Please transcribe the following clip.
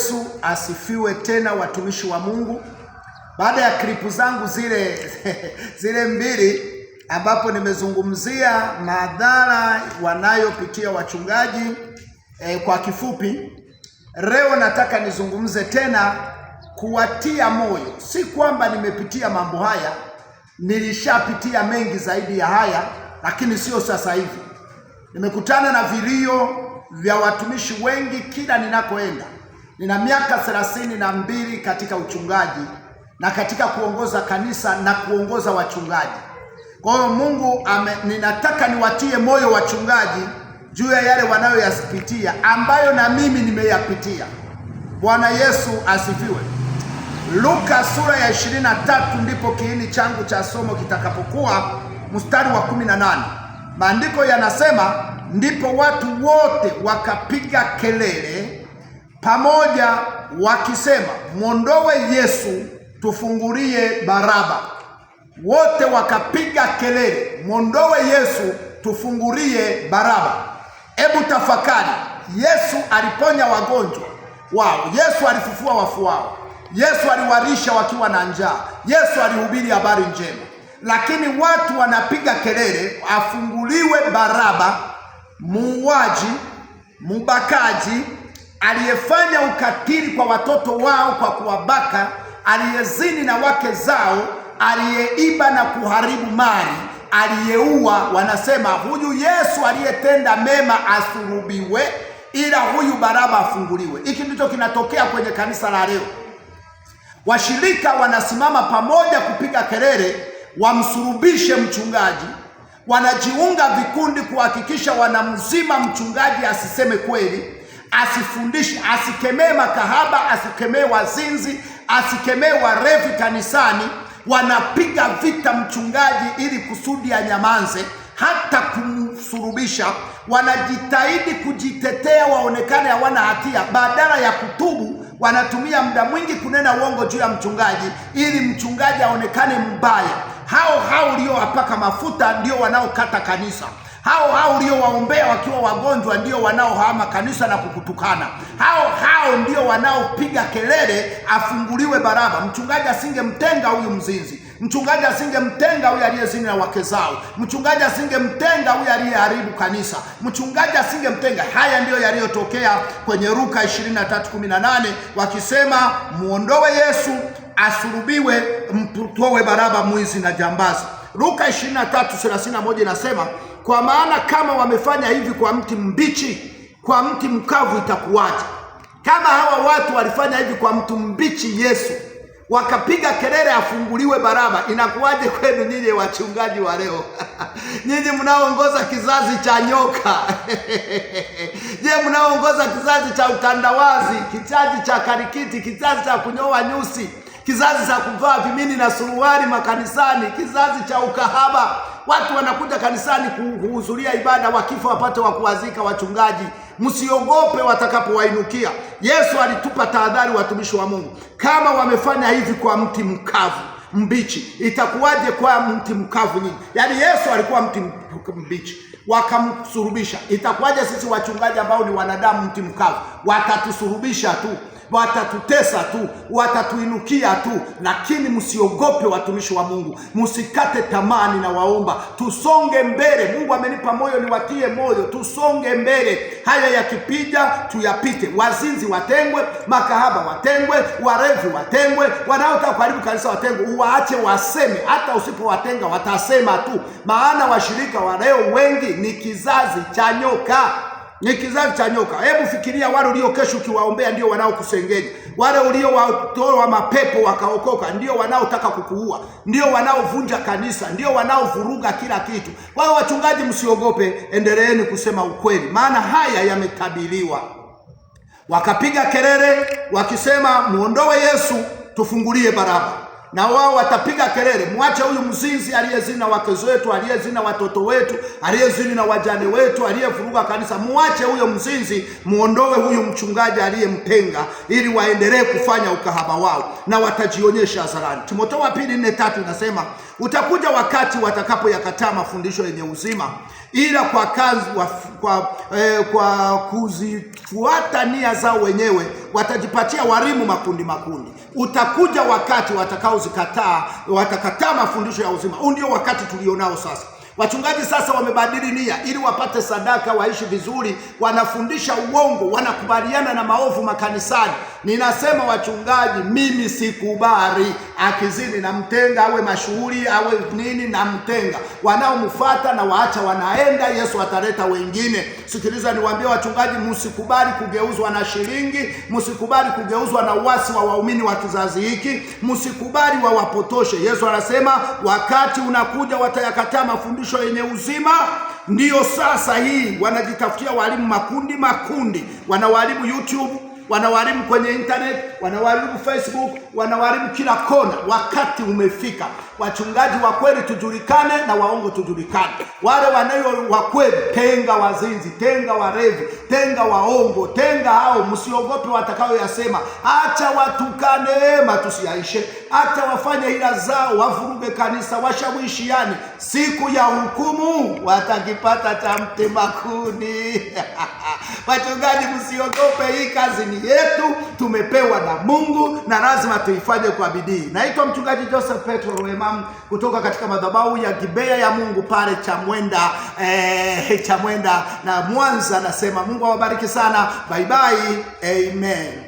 Yesu asifiwe tena, watumishi wa Mungu. Baada ya klipu zangu zile mbili ambapo nimezungumzia madhara wanayopitia wachungaji kwa kifupi, leo nataka nizungumze tena kuwatia moyo. Si kwamba nimepitia mambo haya, nilishapitia mengi zaidi ya haya, lakini sio sasa hivi. Nimekutana na vilio vya watumishi wengi kila ninakoenda. Nina miaka 32 katika uchungaji na katika kuongoza kanisa na kuongoza wachungaji. Kwa hiyo Mungu ninataka niwatie moyo wachungaji juu ya yale wanayoyapitia ambayo na mimi nimeyapitia. Bwana Yesu asifiwe. Luka sura ya 23 ndipo kiini changu cha somo kitakapokuwa, mstari wa 18. Maandiko yanasema, ndipo watu wote wakapiga kelele pamoja wakisema, mwondowe Yesu, tufungulie Baraba. Wote wakapiga kelele, mwondowe Yesu, tufungulie Baraba. Hebu tafakari, Yesu aliponya wagonjwa wao, Yesu alifufua wafu wao, Yesu aliwalisha wakiwa na njaa, Yesu alihubiri habari njema. Lakini watu wanapiga kelele afunguliwe Baraba, muuaji, mbakaji, aliyefanya ukatili kwa watoto wao kwa kuwabaka, aliyezini na wake zao, aliyeiba na kuharibu mali, aliyeua. Wanasema huyu Yesu aliyetenda mema asulubiwe, ila huyu Baraba afunguliwe. Hiki ndicho kinatokea kwenye kanisa la leo. Washirika wanasimama pamoja kupiga kelele wamsulubishe mchungaji. Wanajiunga vikundi kuhakikisha wanamzima mchungaji asiseme kweli, asifundishe, asikemee makahaba, asikemee wazinzi, asikemee warevi kanisani. Wanapiga vita mchungaji ili kusudi anyamaze, hata kumsulubisha. Wanajitahidi kujitetea waonekane hawana hatia. Badala ya kutubu, wanatumia muda mwingi kunena uongo juu ya mchungaji ili mchungaji aonekane mbaya. Hao uliowapaka mafuta ndio wanaokata kanisa. Hao uliowaombea wakiwa wagonjwa ndio wanaohama kanisa na kukutukana. Hao ndio wanaopiga kelele afunguliwe Baraba. Mchungaji asingemtenga huyu mzinzi, mchungaji asingemtenga huyu aliyezini na wake zao, mchungaji asingemtenga huyu aliyeharibu kanisa, mchungaji asingemtenga. Haya ndio yaliyotokea kwenye Luka 23:18, wakisema muondowe Yesu, asulubiwe, mtowe Baraba mwizi na jambazi. Luka 23:31 inasema, kwa maana kama wamefanya hivi kwa mti mbichi, kwa mti mkavu itakuwaje? Kama hawa watu walifanya hivi kwa mti mbichi Yesu, wakapiga kelele afunguliwe Baraba, inakuwaje kwenu nyinyi wachungaji wa leo? Nyinyi mnaoongoza kizazi cha nyoka. Je, mnaoongoza kizazi cha utandawazi, kizazi cha karikiti, kizazi cha kunyoa nyusi, kizazi cha kuvaa vimini na suruali makanisani, kizazi cha ukahaba. Watu wanakuja kanisani kuhudhuria ibada, wakifa wapate wa kuwazika wachungaji. Msiogope watakapowainukia. Yesu alitupa tahadhari, watumishi wa Mungu. Kama wamefanya hivi kwa mti mkavu mbichi, itakuwaje kwa mti mkavu nyingi? Yaani Yesu alikuwa mti mbichi, wakamsurubisha. Itakuwaje sisi wachungaji ambao ni wanadamu mti mkavu? Watatusurubisha tu, watatutesa tu, watatuinukia tu. Lakini msiogope watumishi wa Mungu, msikate tamani na waomba, tusonge mbele. Mungu amenipa moyo niwatie moyo, tusonge mbele. Haya yakipija tuyapite. Wazinzi watengwe, makahaba watengwe, warevi watengwe, wanaotaka kuharibu kanisa watengwe. Uwaache waseme, hata usipowatenga watasema tu. Maana washirika wa leo wengi ni kizazi cha nyoka. Ni kizazi cha nyoka. Hebu fikiria, wale ulio kesho ukiwaombea ndio wanaokusengenya. Wale ulio watoa mapepo wakaokoka ndio wanaotaka kukuua, ndio wanaovunja kanisa, ndio wanaovuruga kila kitu. Kwa hiyo wachungaji, msiogope, endeleeni kusema ukweli, maana haya yametabiriwa. Wakapiga kelele wakisema, muondowe Yesu, tufungulie Baraba. Na wao watapiga kelele, muache huyu mzinzi aliyezini na wake zetu, aliyezini na watoto wetu, aliyezini na wajane wetu, aliyevuruga kanisa. Muache huyo mzinzi, muondowe huyu mchungaji aliyemtenga, ili waendelee kufanya ukahaba wao na watajionyesha hadharani. Timotheo 2:4-3 inasema, utakuja wakati watakapoyakataa mafundisho yenye uzima, ila kwa kuzifuata nia zao wenyewe watajipatia walimu makundi makundi. Utakuja wakati watakataa mafundisho ya uzima. Huu ndio wakati tulionao sasa. Wachungaji sasa wamebadili nia ili wapate sadaka, waishi vizuri, wanafundisha uongo, wanakubaliana na maovu makanisani. Ninasema wachungaji, mimi sikubali. Akizini na mtenga, awe mashuhuri awe nini na mtenga. Wanaomfuata na waacha wanaenda, Yesu ataleta wengine. Sikiliza niwaambie wachungaji, msikubali kugeuzwa na shilingi, msikubali kugeuzwa na uasi wa waumini wa kizazi hiki, msikubali wawapotoshe. Yesu anasema wakati unakuja watayakataa mafundisho yenye uzima. Ndiyo sasa hii wanajitafutia walimu makundi, wanawalimu YouTube, wanawalimu kwenye internet, wanawalimu Facebook, wanawalimu kila kona. Wakati umefika wachungaji wa kweli tujulikane na waongo tujulikane. Wale wanayo wa kweli, tenga wazinzi, tenga warevi, tenga waongo, tenga hao. Msiogope watakao yasema. Acha watukane, matusiaishe. Acha wafanye hila zao, wavuruge kanisa, washawishiani. Siku ya hukumu watakipata cha mtema kuni. Wachungaji msiogope, hii kazi ni yetu, tumepewa na Mungu na lazima tuifanye kwa bidii. Naitwa mchungaji Joseph Petro Rwema kutoka katika madhabahu ya Gibea ya Mungu pale Chamwenda na Mwanza. Nasema Mungu awabariki sana. Bye bye. Amen.